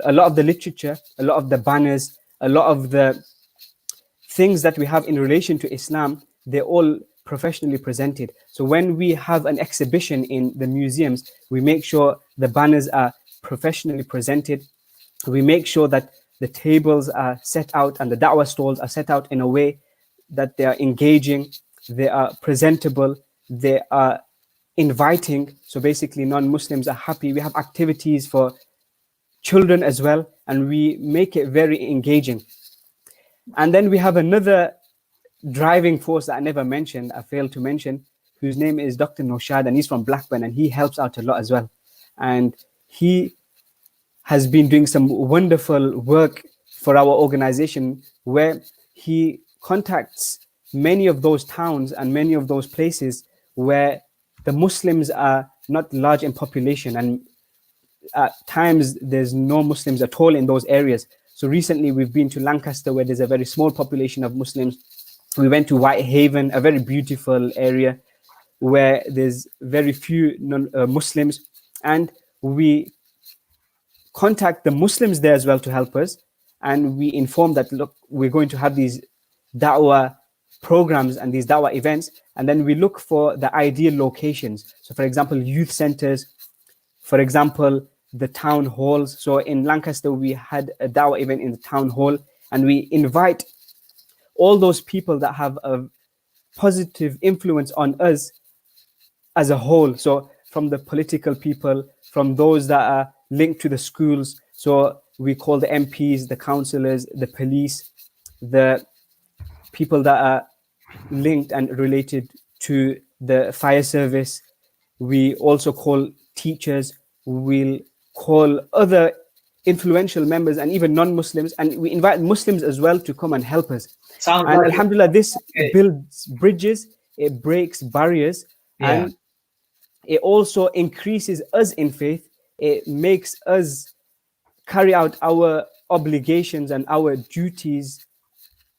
a lot of the literature, a lot of the banners, a lot of the things that we have in relation to Islam, they're all professionally presented. So when we have an exhibition in the museums, we make sure the banners are professionally presented. We make sure that the tables are set out and the da'wah stalls are set out in a way that they are engaging, they are presentable, they are inviting. So basically non-Muslims are happy. We have activities for children as well, and we make it very engaging. And then we have another driving force that I never mentioned, I failed to mention, whose name is Dr. Noshad, and he's from Blackburn, and he helps out a lot as well. And he has been doing some wonderful work for our organization, where he contacts many of those towns and many of those places where the Muslims are not large in population, and at times there's no Muslims at all in those areas. So recently we've been to Lancaster, where there's a very small population of Muslims. We went to Whitehaven, a very beautiful area where there's very few Muslims, and we contact the Muslims there as well to help us. And we inform that, look, we're going to have these da'wah programs and these da'wah events, and then we look for the ideal locations. So for example, youth centers, for example, the town halls. So in Lancaster, we had a da'wah event in the town hall, and we invite all those people that have a positive influence on us as a whole. So from the political people, from those that are linked to the schools. So we call the MPs, the councillors, the police, the people that are linked and related to the fire service. We also call teachers. We'll call other influential members and even non-Muslims, and we invite Muslims as well to come and help us. And alhamdulillah, this builds bridges, it breaks barriers, and it also increases us in faith. It makes us carry out our obligations and our duties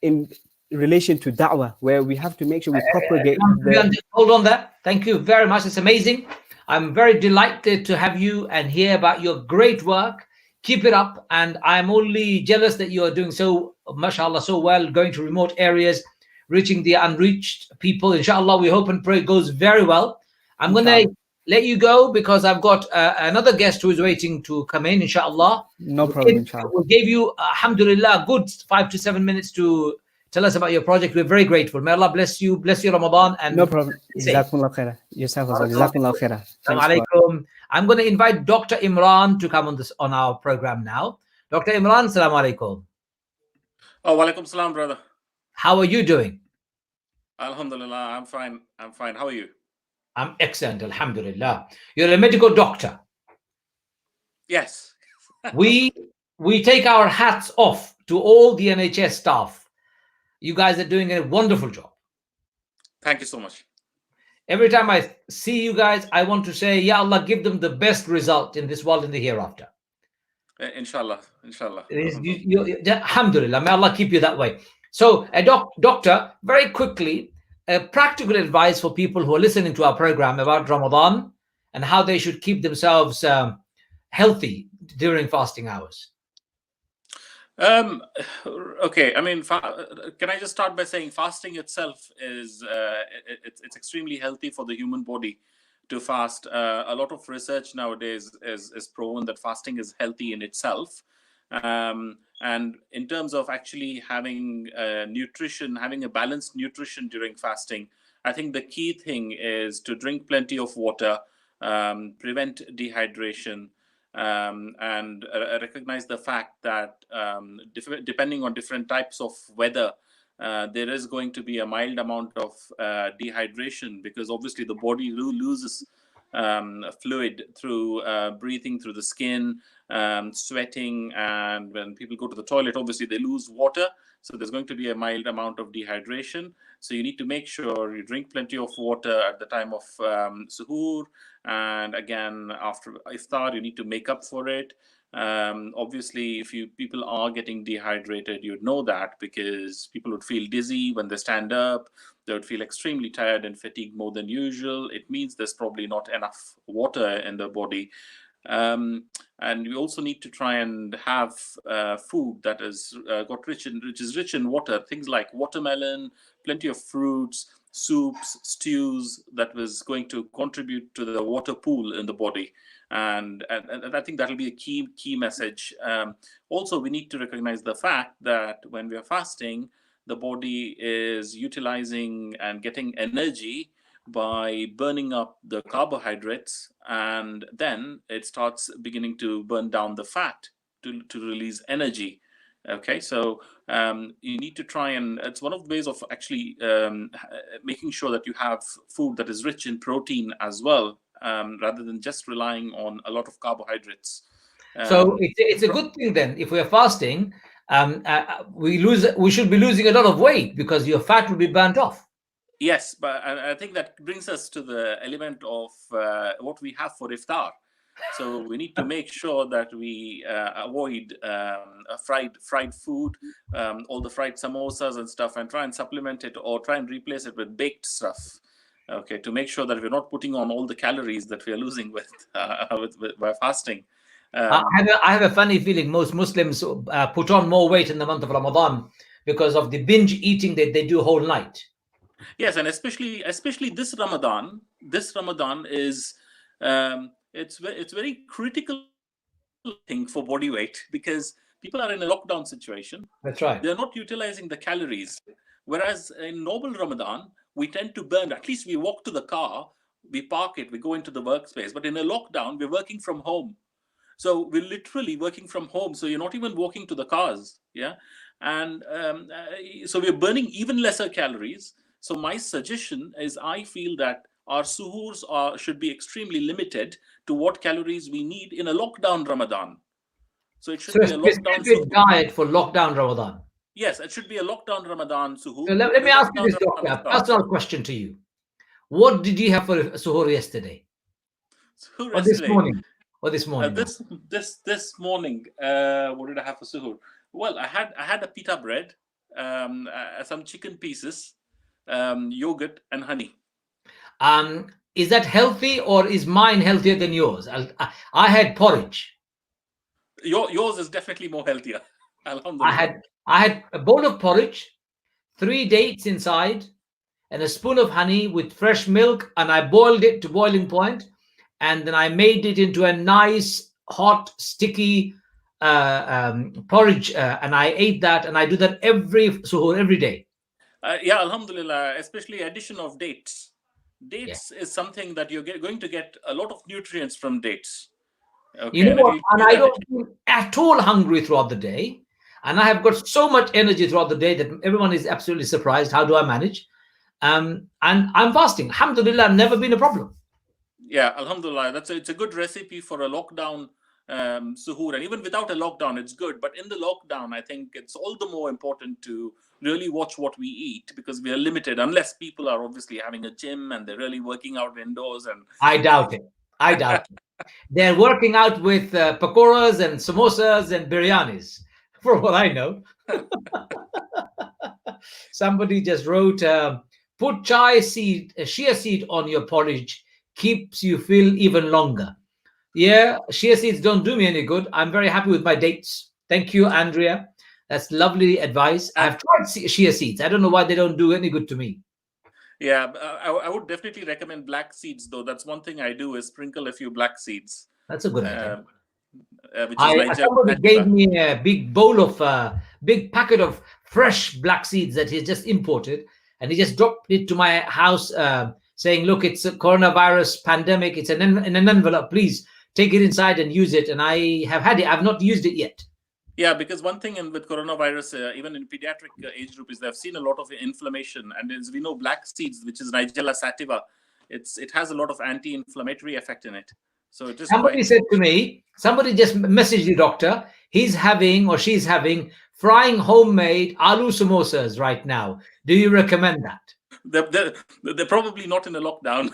in relation to da'wah, where we have to make sure we propagate. Hold on there. Thank you very much. It's amazing. I'm very delighted to have you and hear about your great work. Keep it up. And I'm only jealous that you are doing so, mashallah, so well, going to remote areas, reaching the unreached people. Inshallah, we hope and pray it goes very well. I'm going to let you go because I've got another guest who is waiting to come in, inshallah. No problem, inshallah. We gave you, alhamdulillah, a good 5 to 7 minutes to tell us about your project. We're very grateful. May Allah bless you Ramadan. And no problem. Jazakumullah khairah. Yourself as well. Jazakumullah khairah. Assalamu alaikum. I'm going to invite Dr. Imran to come on our program now. Dr. Imran, assalamu alaikum. Oh, walaikum salam, brother. How are you doing? Alhamdulillah, I'm fine. I'm fine. How are you? I'm excellent, alhamdulillah. You're a medical doctor. Yes. we take our hats off to all the NHS staff. You guys are doing a wonderful job. Thank you so much. Every time I see you guys, I want to say, Ya Allah, give them the best result in this world and the hereafter. Inshallah. Inshallah. Alhamdulillah. May Allah keep you that way. So, a doctor, very quickly, practical advice for people who are listening to our program about Ramadan and how they should keep themselves healthy during fasting hours. Okay, I mean, can I just start by saying fasting itself is it's extremely healthy for the human body to fast. A lot of research nowadays is proven that fasting is healthy in itself. And in terms of actually having nutrition, having a balanced nutrition during fasting, I think the key thing is to drink plenty of water, prevent dehydration, and recognize the fact that depending on different types of weather, there is going to be a mild amount of dehydration, because obviously the body loses fluid through breathing through the skin, sweating, and when people go to the toilet, obviously they lose water. So there's going to be a mild amount of dehydration. So you need to make sure you drink plenty of water at the time of suhoor, and again after iftar you need to make up for it. Obviously, if people are getting dehydrated, you'd know that, because people would feel dizzy when they stand up. They would feel extremely tired and fatigued more than usual. It means there's probably not enough water in the body. And we also need to try and have food that is rich in water. Things like watermelon, plenty of fruits, soups, stews, that was going to contribute to the water pool in the body. And I think that'll be a key message. Also, we need to recognize the fact that when we are fasting, the body is utilizing and getting energy by burning up the carbohydrates, and then it starts beginning to burn down the fat to release energy. Okay, so you need to try, and it's one of the ways of actually making sure that you have food that is rich in protein as well, rather than just relying on a lot of carbohydrates. So it's a good thing then, if we are fasting, we should be losing a lot of weight because your fat will be burnt off. Yes, but I think that brings us to the element of what we have for iftar. So we need to make sure that we avoid fried food, all the fried samosas and stuff, and try and supplement it or try and replace it with baked stuff. Okay, to make sure that we're not putting on all the calories that we are losing by fasting. I have a funny feeling most Muslims put on more weight in the month of Ramadan because of the binge eating that they do whole night. Yes, and especially this Ramadan. This Ramadan is it's very critical thing for body weight, because people are in a lockdown situation. That's right. They're not utilizing the calories. Whereas in normal Ramadan, we tend to burn. At least we walk to the car, we park it, we go into the workspace. But in a lockdown, we're working from home. So we're literally working from home. So you're not even walking to the cars. Yeah. And so we're burning even lesser calories. So my suggestion is, I feel that our suhoors should be extremely limited to what calories we need in a lockdown Ramadan. So it should be a lockdown specific diet for lockdown Ramadan. Yes, it should be a lockdown Ramadan suhoor. So let me ask you this, doctor. Personal question to you. What did you have for suhoor yesterday? Suhoor or this morning? Or this morning? This morning, what did I have for suhoor? Well, I had a pita bread, some chicken pieces, yogurt, and honey. Is that healthy, or is mine healthier than yours? I had porridge. Yours is definitely more healthier. Alhamdulillah. I had a bowl of porridge, 3 dates inside, and a spoon of honey with fresh milk, and I boiled it to boiling point, and then I made it into a nice, hot, sticky porridge, and I ate that, and I do that every suhoor, every day. Yeah, alhamdulillah, especially addition of dates. Dates is something that you're going to get a lot of nutrients from dates. Okay, you know what? And I don't feel at all hungry throughout the day. And I have got so much energy throughout the day that everyone is absolutely surprised. How do I manage? And I'm fasting. Alhamdulillah, never been a problem. Yeah, alhamdulillah. It's a good recipe for a lockdown suhoor. And even without a lockdown, it's good. But in the lockdown, I think it's all the more important to really watch what we eat, because we are limited, unless people are obviously having a gym and they're really working out indoors. And I doubt it. They're working out with pakoras and samosas and biryanis, for what I know. Somebody just wrote, put chia seed on your porridge, keeps you feel even longer. Yeah, chia seeds don't do me any good. I'm very happy with my dates. Thank you, Andrea. That's lovely advice. I've tried chia seeds. I don't know why they don't do any good to me. Yeah, I would definitely recommend black seeds, though. That's one thing I do, is sprinkle a few black seeds. That's a good idea. Somebody gave me a big bowl of big packet of fresh black seeds that he just imported, and he just dropped it to my house, saying, "Look, it's a coronavirus pandemic. It's in an envelope. Please take it inside and use it." And I have had it. I've not used it yet. Yeah, because one thing with coronavirus, even in pediatric age group, is they've seen a lot of inflammation. And as we know, black seeds, which is Nigella sativa, it has a lot of anti-inflammatory effect in it. So just Somebody said to me, somebody just messaged the doctor, he's having or she's having frying homemade aloo samosas right now. Do you recommend that? they're probably not in a lockdown.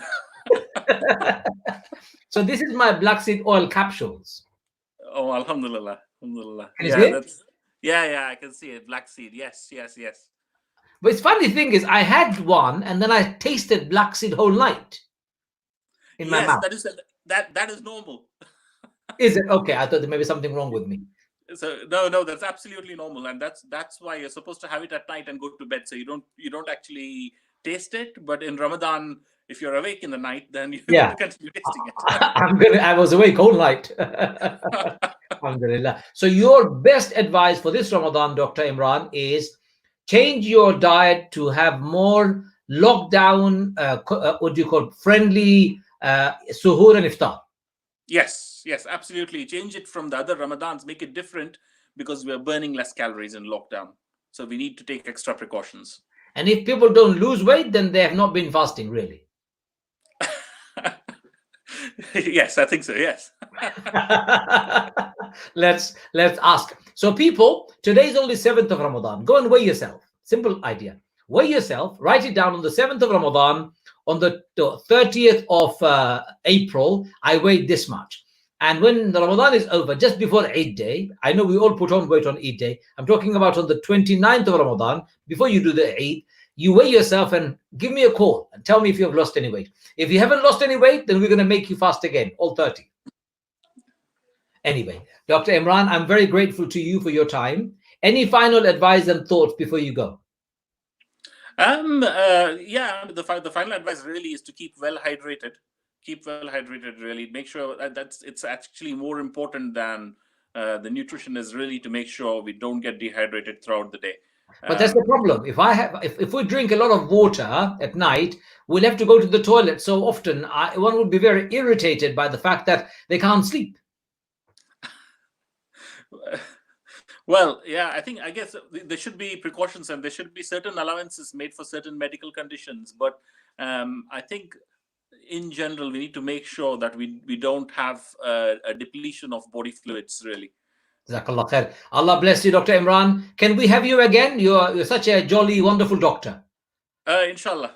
So this is my black seed oil capsules. Oh, alhamdulillah. Alhamdulillah. Can you see it? Yeah, I can see it. Black seed. Yes. But it's funny thing is, I had one and then I tasted black seed whole night in my mouth. That is normal. Is it? Okay, I thought there may be something wrong with me. So no, that's absolutely normal, and that's why you're supposed to have it at night and go to bed, so you don't actually taste it. But in Ramadan, if you're awake in the night, then you have to continue tasting it. I was awake all night. Alhamdulillah. So your best advice for this Ramadan, Dr. Imran, is change your diet to have more lockdown, what do you call, friendly suhoor and iftar. Yes, absolutely. Change it from the other Ramadans, make it different, because we are burning less calories in lockdown. So we need to take extra precautions. And if people don't lose weight, then they have not been fasting, really. Yes, I think so. Yes. Let's ask. So people, today is only 7th of Ramadan. Go and weigh yourself. Simple idea. Weigh yourself, write it down on the 7th of Ramadan. On the 30th of April, I weighed this much. And when the Ramadan is over, just before Eid Day, I know we all put on weight on Eid Day. I'm talking about on the 29th of Ramadan, before you do the Eid, you weigh yourself and give me a call and tell me if you have lost any weight. If you haven't lost any weight, then we're going to make you fast again, all 30. Anyway, Dr. Imran, I'm very grateful to you for your time. Any final advice and thoughts before you go? The final advice really is to keep well hydrated. Really. Make sure it's actually more important than the nutrition is really to make sure we don't get dehydrated throughout the day. But that's the problem. If we drink a lot of water at night, we'll have to go to the toilet so often. One would be very irritated by the fact that they can't sleep. Well, yeah, I guess there should be precautions and there should be certain allowances made for certain medical conditions. But I think in general, we need to make sure that we don't have a depletion of body fluids, really. Jazakallah khair. Allah bless you, Dr. Imran. Can we have you again? You're such a jolly, wonderful doctor. Inshallah.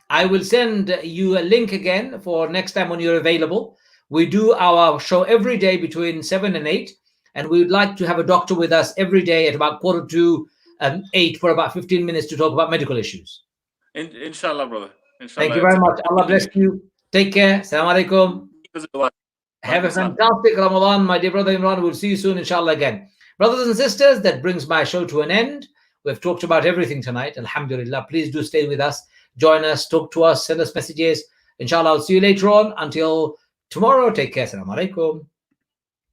I will send you a link again for next time when you're available. We do our show every day between 7 and 8. And we would like to have a doctor with us every day at about 7:45 for about 15 minutes to talk about medical issues. Inshallah, brother. Inshallah. Thank you very much. Allah bless you. Take care. Assalamu alaikum. Have a fantastic Ramadan, my dear brother Imran. We'll see you soon, inshallah, again. Brothers and sisters, that brings my show to an end. We've talked about everything tonight. Alhamdulillah. Please do stay with us. Join us. Talk to us. Send us messages. Inshallah, I'll see you later on. Until tomorrow, take care. Assalamu alaikum.